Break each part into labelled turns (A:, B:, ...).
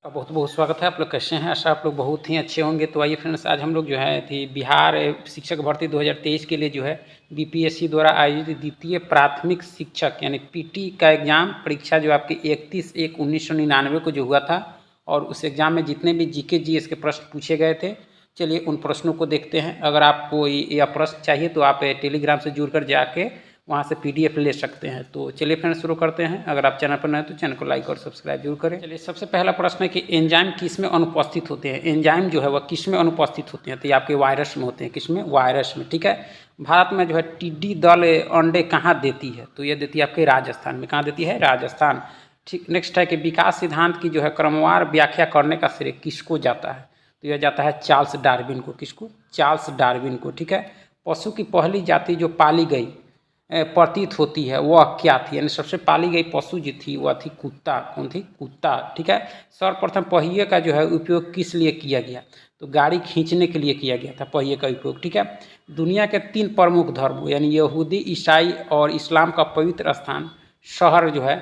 A: बहुत बहुत स्वागत है। आप लोग कैसे हैं? आशा आप लोग बहुत ही अच्छे होंगे। तो आइए फ्रेंड्स, आज हम लोग जो है बिहार शिक्षक भर्ती 2023 के लिए जो है बीपीएससी द्वारा आयोजित द्वितीय प्राथमिक शिक्षक यानी पीटी का एग्ज़ाम परीक्षा जो आपकी 31/1/1999 को जो हुआ था, और उस एग्ज़ाम में जितने भी जीके जीएस के प्रश्न पूछे गए थे, चलिए उन प्रश्नों को देखते हैं। अगर आपको यह प्रश्न चाहिए तो आप टेलीग्राम से जुड़कर जाके वहाँ से पीडीएफ ले सकते हैं। तो चलिए फ्रेंड्स शुरू करते हैं। अगर आप चैनल पर नए हैं तो चैनल को लाइक और सब्सक्राइब जरूर करें। चलिए, सबसे पहला प्रश्न है कि एंजाइम किस में अनुपस्थित होते हैं। एंजाइम जो है वह किस में अनुपस्थित होते हैं? तो ये आपके वायरस में होते हैं। किस में? वायरस में। ठीक है। भारत में जो है टिड्डी दल अंडे कहाँ देती है? तो ये देती है आपके राजस्थान में। कहाँ देती है? राजस्थान। ठीक। नेक्स्ट है कि विकास सिद्धांत की जो है क्रमवार व्याख्या करने का श्रेय किसको जाता है? तो यह जाता है चार्ल्स डार्विन को। किसको? चार्ल्स डार्विन को। ठीक है। पशु की पहली जाति जो पाली गई प्रतीत होती है वह क्या थी? यानी सबसे पाली गई पशु जो थी वह थी कुत्ता। कौन थी? कुत्ता। ठीक है। सर्वप्रथम पहिए का जो है उपयोग किस लिए किया गया? तो गाड़ी खींचने के लिए किया गया था पहिए का उपयोग। ठीक है। दुनिया के 3 प्रमुख धर्मों यानी यहूदी, ईसाई और इस्लाम का पवित्र स्थान शहर जो है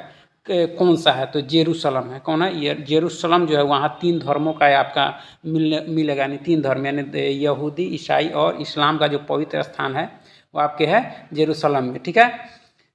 A: कौन सा है? तो जेरूशलम है। कौन है? ये जेरूशलम जो है वहाँ 3 धर्मों का आपका मिलेगा। यानी 3 धर्म यानी यहूदी, ईसाई और इस्लाम का जो पवित्र स्थान है वो आपके है जेरूशलम में। ठीक है।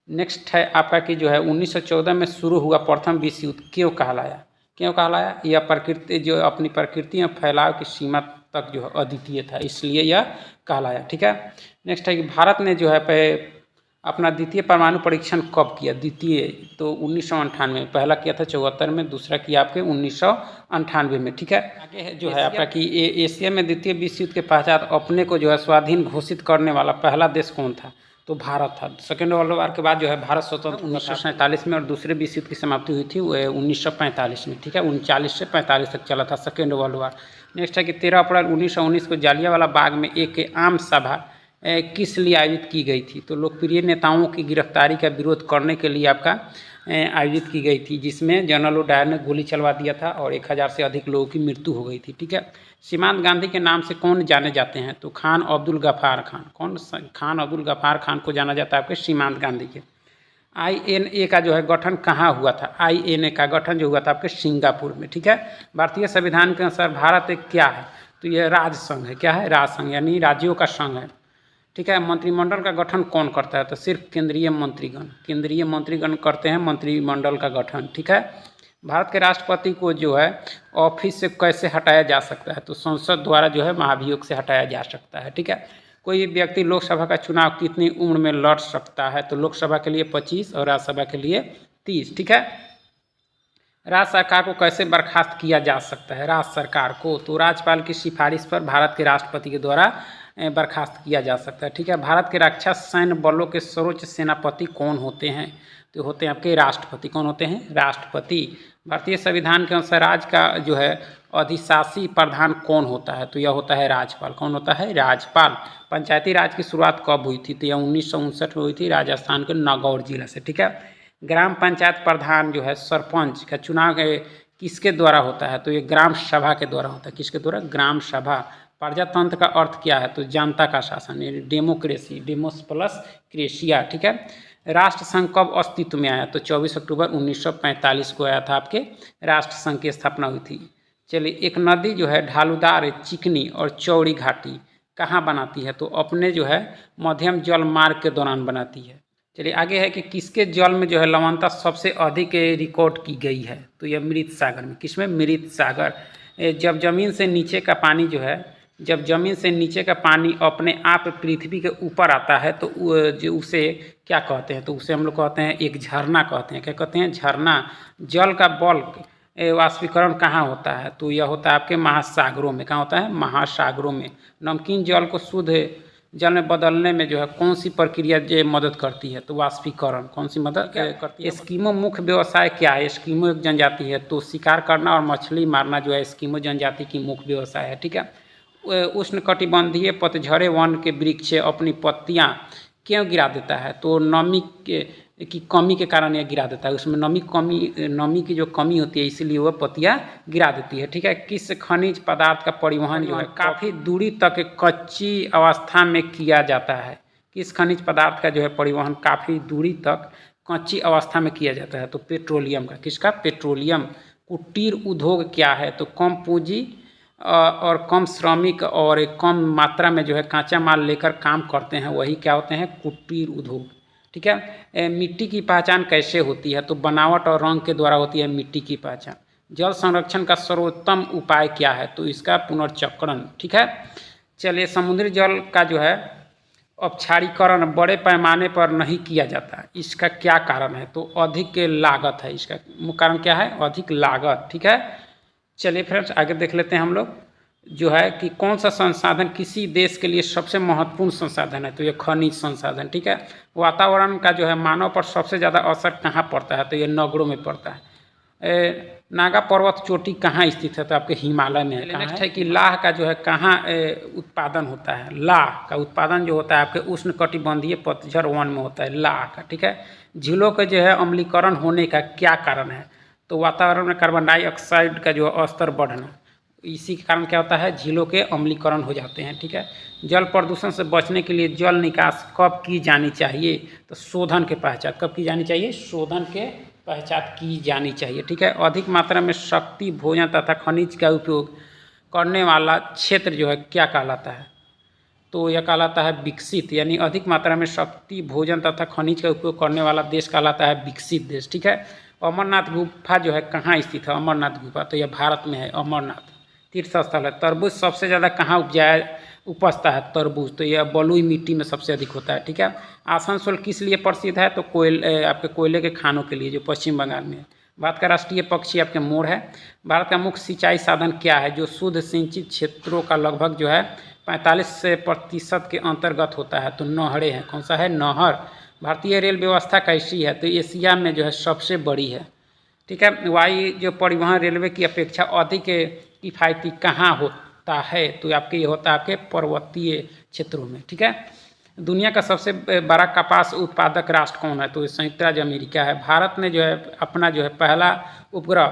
A: नेक्स्ट है आपका कि जो है 1914 में शुरू हुआ प्रथम विश्व युद्ध क्यों कहलाया? क्यों कहलाया? यह प्रकृति जो अपनी प्रकृति में फैलाव की सीमा तक जो है अद्वितीय था, इसलिए यह कहलाया। ठीक है। नेक्स्ट है कि भारत ने जो है अपना द्वितीय परमाणु परीक्षण कब किया? द्वितीय तो 1998 में। पहला किया था 74 में, दूसरा किया आपके 1998 में। ठीक है। आगे जो है आपका कि एशिया में द्वितीय विश्व युद्ध के पश्चात अपने को जो है स्वाधीन घोषित करने वाला पहला देश कौन था? तो भारत था। सेकेंड वर्ल्ड वार के बाद जो है भारत स्वतंत्र 1947 में, और दूसरे विश्व युद्ध की समाप्ति हुई थी 1945 में। ठीक है। 39 से 45 तक चला था सेकेंड वर्ल्ड वार। नेक्स्ट है कि 13 अप्रैल 1919 को जालियांवाला बाग में एक आम सभा किस लिए आयोजित की गई थी? तो लोकप्रिय नेताओं की गिरफ्तारी का विरोध करने के लिए आपका आयोजित की गई थी, जिसमें जनरल डायर ने गोली चलवा दिया था और 1000 से अधिक लोगों की मृत्यु हो गई थी। ठीक है। सीमांत गांधी के नाम से कौन जाने जाते हैं? तो खान अब्दुल गफ्फार खान। कौन? खान अब्दुल गफ्फार खान को जाना जाता है आपके सीमांत गांधी के। INA का जो है गठन कहाँ हुआ था? INA का गठन जो हुआ था आपके सिंगापुर में। ठीक है। भारतीय संविधान के अनुसार भारत एक क्या है? तो यह राज्य संघ है। क्या है? राज्य संघ यानी राज्यों का संघ है। ठीक है। मंत्रिमंडल का गठन कौन करता है? तो सिर्फ केंद्रीय मंत्रीगण। केंद्रीय मंत्रीगण करते हैं मंत्रिमंडल का गठन। ठीक है। भारत के राष्ट्रपति को जो है ऑफिस से कैसे हटाया जा सकता है? तो संसद द्वारा जो है महाभियोग से हटाया जा सकता है। ठीक है। कोई व्यक्ति लोकसभा का चुनाव कितनी उम्र में लड़ सकता है? तो लोकसभा के लिए 25 और राज्यसभा के लिए 30। ठीक है। राज्य सरकार को कैसे बर्खास्त किया जा सकता है? राज्य सरकार को तो राज्यपाल की सिफारिश पर भारत के राष्ट्रपति के द्वारा बर्खास्त किया जा सकता है। ठीक है। भारत के रक्षा सैन्य बलों के सर्वोच्च सेनापति कौन होते हैं? तो होते हैं आपके राष्ट्रपति। कौन होते हैं? राष्ट्रपति। भारतीय संविधान के अनुसार राज्य का जो है अधिशासी प्रधान कौन होता है? तो यह होता है राज्यपाल। कौन होता है? राज्यपाल। पंचायती राज की शुरुआत कब हुई थी? तो यह 1959 में हुई थी राजस्थान के नागौर जिला से। ठीक है। ग्राम पंचायत प्रधान जो है सरपंच का चुनाव किसके द्वारा होता है? तो ये ग्राम सभा के द्वारा होता है। किसके द्वारा? ग्राम सभा। प्रजातंत्र का अर्थ क्या है? तो जनता का शासन यानी डेमोक्रेसी। Demos plus क्रेशिया। ठीक है। राष्ट्र संघ कब अस्तित्व में आया? तो 24 अक्टूबर 1945 को आया था आपके राष्ट्र संघ की स्थापना हुई थी। चलिए, एक नदी जो है ढालूदार, चिकनी और चौड़ी घाटी कहाँ बनाती है? तो अपने जो है मध्यम जल मार्ग के दौरान बनाती है। चलिए आगे है कि किसके जल में जो है लवणता सबसे अधिक रिकॉर्ड की गई है? तो यह मृत सागर में। किसमें? मृत सागर। जब जमीन से नीचे का पानी जो है जब जमीन से नीचे का पानी अपने आप पृथ्वी के ऊपर आता है तो जो उसे क्या कहते हैं? तो उसे हम लोग कहते हैं एक झरना कहते हैं। क्या कहते हैं? झरना। जल का बल्क वाष्पीकरण कहाँ होता है? तो यह होता है आपके महासागरों में। कहाँ होता है? महासागरों में। नमकीन जल को शुद्ध जल में बदलने में जो है कौन सी प्रक्रिया जो मदद करती है? तो वाष्पीकरण। कौन सी मदद करती है? एस्किमो मुख्य व्यवसाय क्या है? एस्किमो एक जनजाति है, तो शिकार करना और मछली मारना जो है एस्किमो जनजाति की मुख्य व्यवसाय है। ठीक है। उष्णकटिबंधीय पतझड़े वन के वृक्ष अपनी पत्तियां क्यों गिरा देता है? तो नमी की कमी के कारण यह गिरा देता है। उसमें नमी की जो कमी होती है इसीलिए वह पत्तियां गिरा देती है। ठीक है। किस खनिज पदार्थ का परिवहन जो है काफ़ी दूरी तक कच्ची अवस्था में किया जाता है? किस खनिज पदार्थ का जो है परिवहन काफ़ी दूरी तक कच्ची अवस्था में किया जाता है? तो पेट्रोलियम का। किसका? पेट्रोलियम। कुटीर उद्योग क्या है? तो कम पूंजी और कम श्रमिक और एक कम मात्रा में जो है कांचा माल लेकर काम करते हैं, वही क्या होते हैं? कुटीर उद्योग। ठीक है। मिट्टी की पहचान कैसे होती है? तो बनावट और रंग के द्वारा होती है मिट्टी की पहचान। जल संरक्षण का सर्वोत्तम उपाय क्या है? तो इसका पुनर्चक्रण। ठीक है। चलिए, समुद्री जल का जो है अपक्षारीकरण बड़े पैमाने पर नहीं किया जाता, इसका क्या कारण है? तो अधिक लागत है। इसका मुख्य कारण क्या है? अधिक लागत। ठीक है। चलिए फ्रेंड्स, आगे देख लेते हैं हम लोग जो है कि कौन सा संसाधन किसी देश के लिए सबसे महत्वपूर्ण संसाधन है? तो ये खनिज संसाधन। ठीक है। वातावरण का जो है मानव पर सबसे ज़्यादा असर कहाँ पड़ता है? तो ये नगरों में पड़ता है। नागा पर्वत चोटी कहाँ स्थित है? तो आपके हिमालय में है। नेक्स्ट है कि लाह का जो है कहाँ उत्पादन होता है? लाह का उत्पादन जो होता है आपके उष्णकटिबंधीय पतझड़ वन में होता है, लाह का। ठीक है। झीलों के जो है अम्लीकरण होने का क्या कारण है? तो वातावरण में कार्बन डाइऑक्साइड का जो स्तर बढ़ना, इसी के कारण क्या होता है? झीलों के अम्लीकरण हो जाते हैं। ठीक है। जल प्रदूषण से बचने के लिए जल निकास कब की जानी चाहिए? तो शोधन के पश्चात। कब की जानी चाहिए? शोधन के पश्चात की जानी चाहिए। ठीक है। अधिक मात्रा में शक्ति, भोजन तथा खनिज का उपयोग करने वाला क्षेत्र जो है क्या कहलाता है? तो यह कहलाता है विकसित, यानी अधिक मात्रा में शक्ति, भोजन तथा खनिज का उपयोग करने वाला देश कहलाता है विकसित देश। ठीक है। अमरनाथ गुफा जो है कहाँ स्थित है? अमरनाथ गुफा तो यह भारत में है। अमरनाथ तीर्थ स्थल है। तरबूज सबसे ज़्यादा कहाँ उपजता है? तरबूज तो यह बलुई मिट्टी में सबसे अधिक होता है। ठीक है। आसनसोल किस लिए प्रसिद्ध है? तो आपके कोयले के खानों के लिए, जो पश्चिम बंगाल में है। भारत का राष्ट्रीय पक्षी आपके मोर है। भारत का मुख्य सिंचाई साधन क्या है? जो शुद्ध सिंचित क्षेत्रों का लगभग जो है 45% के अंतर्गत होता है, तो नहरें हैं। कौन सा है? नहर। भारतीय रेल व्यवस्था कैसी है? तो एशिया में जो है सबसे बड़ी है। ठीक है। वायु जो परिवहन रेलवे की अपेक्षा अधिक किफ़ायती कहाँ होता है? तो आपके ये होता है आपके पर्वतीय क्षेत्रों में। ठीक है। दुनिया का सबसे बड़ा कपास उत्पादक राष्ट्र कौन है? तो संयुक्त राज्य अमेरिका है। भारत ने जो है अपना जो है पहला उपग्रह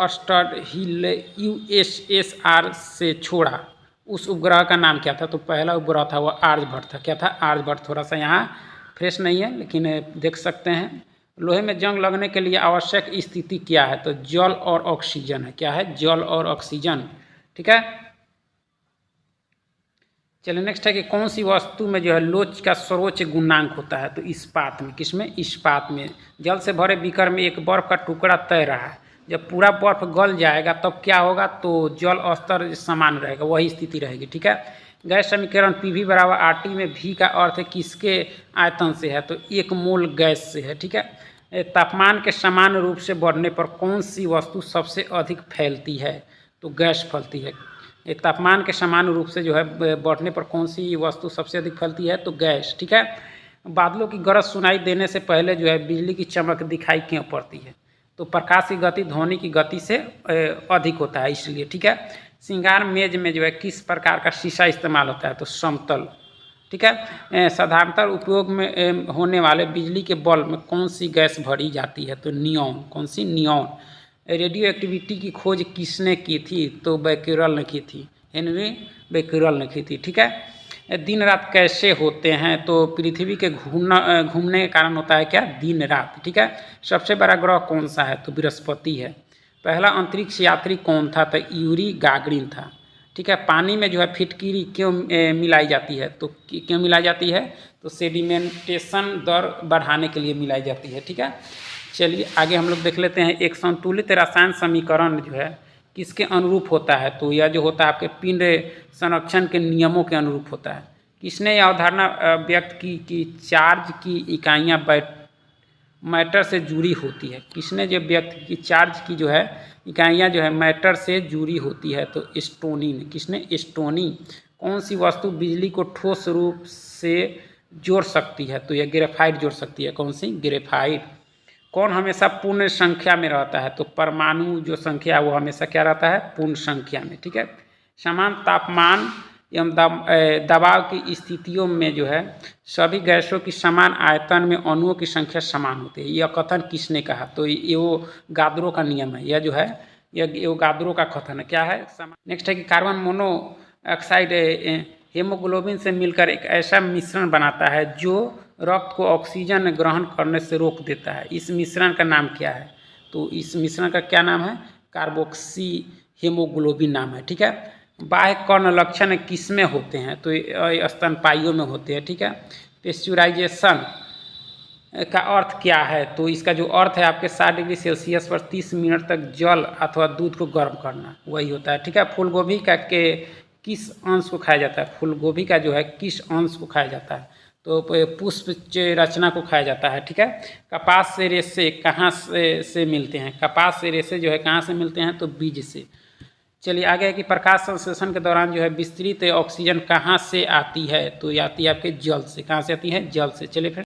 A: अस्टर्ड हिल USSR से छोड़ा, उस उपग्रह का नाम क्या था? तो पहला उपग्रह था वो आर्यभट्ट था। क्या था? आर्यभट्ट। थोड़ा सा यहाँ फ्रेश नहीं है, लेकिन देख सकते हैं। लोहे में जंग लगने के लिए आवश्यक स्थिति क्या है? तो जल और ऑक्सीजन है। क्या है? जल और ऑक्सीजन। ठीक है। चलिए, नेक्स्ट है कि कौन सी वस्तु में जो है लोच का सर्वोच्च गुणांक होता है? तो इस्पात में। किसमें? इस्पात में। जल से भरे बीकर में एक बर्फ का टुकड़ा तैर रहा है, जब पूरा बर्फ गल जाएगा तब क्या होगा? तो जल स्तर समान रहेगा, वही स्थिति रहेगी। ठीक है। गैस समीकरण PV बराबर RT में V का अर्थ है किसके आयतन से है? तो 1 मोल गैस से है। ठीक है। तापमान के समान रूप से बढ़ने पर कौन सी वस्तु सबसे अधिक फैलती है? तो गैस फैलती है। तापमान के समान रूप से जो है बढ़ने पर कौन सी वस्तु सबसे अधिक फैलती है? तो गैस। ठीक है। बादलों की गरज सुनाई देने से पहले जो है बिजली की चमक दिखाई क्यों पड़ती है? तो प्रकाश की गति ध्वनि की गति से अधिक होता है, इसलिए। ठीक है। श्रृंगार मेज में जो है किस प्रकार का शीशा इस्तेमाल होता है? तो समतल। ठीक है। साधारणतः उपयोग में होने वाले बिजली के बल्ब में कौन सी गैस भरी जाती है? तो नियॉन। कौन सी? नियॉन। रेडियो एक्टिविटी की खोज किसने की थी? तो बैक्यूरेल ने की थी। हेनरी बैक्यूरेल ने की थी। ठीक है। दिन रात कैसे होते हैं? तो पृथ्वी के घूमने के कारण होता है क्या? दिन रात। ठीक है। सबसे बड़ा ग्रह कौन सा है? तो बृहस्पति है। पहला अंतरिक्ष यात्री कौन था? तो यूरी गागरिन था। ठीक है। पानी में जो है फिटकीरी क्यों मिलाई जाती है? तो क्यों मिलाई जाती है? तो सेडिमेंटेशन दर बढ़ाने के लिए मिलाई जाती है। ठीक है। चलिए, आगे हम लोग देख लेते हैं। एक संतुलित रसायन समीकरण जो है किसके अनुरूप होता है? तो यह जो होता है आपके पिंड संरक्षण के नियमों के अनुरूप होता है। किसने यह अवधारणा व्यक्त की कि चार्ज की इकाइयाँ मैटर से जुड़ी होती है? किसने जो व्यक्त की चार्ज की जो है इकाइयाँ जो है मैटर से जुड़ी होती है? तो स्टोनी ने। किसने? स्टोनी। कौन सी वस्तु बिजली को ठोस रूप से जोड़ सकती है? तो यह ग्रेफाइट जोड़ सकती है। कौन सी? ग्रेफाइट। कौन हमेशा पूर्ण संख्या में रहता है? तो परमाणु जो संख्या है वो हमेशा क्या रहता है? पूर्ण संख्या में। ठीक है। समान तापमान एवं दबाव की स्थितियों में जो है सभी गैसों की समान आयतन में अणुओं की संख्या समान होती है। यह कथन किसने कहा? तो ये वो गाद्रो का नियम है। यह जो है यह गाद्रो का कथन है। क्या है? नेक्स्ट है कि कार्बन मोनोऑक्साइड हेमोग्लोबिन से मिलकर एक ऐसा मिश्रण बनाता है जो रक्त को ऑक्सीजन ग्रहण करने से रोक देता है। इस मिश्रण का नाम क्या है? तो इस मिश्रण का क्या नाम है? कार्बोक्सी हेमोग्लोबिन नाम है। ठीक है। बाह्य कर्ण लक्षण किस में होते हैं? तो स्तनपाइयों में होते हैं। ठीक है। पेस्चुराइजेशन का अर्थ क्या है? तो इसका जो अर्थ है आपके 60 डिग्री सेल्सियस पर 30 मिनट तक जल अथवा दूध को गर्म करना, वही होता है। ठीक है। फूल गोभी का के किस अंश को खाया जाता है? फूल गोभी का जो है किस अंश को खाया जाता है? तो पुष्प रचना को खाया जाता है। ठीक है। कपास से रेशे कहाँ से मिलते हैं? कपास से रेशे जो है कहाँ से मिलते हैं? तो बीज से। चलिए आगे है कि प्रकाश संश्लेषण के दौरान जो है विस्तृत ऑक्सीजन कहाँ से आती है? तो ये आती है आपके जल से। कहाँ से आती है? जल से। चलिए फिर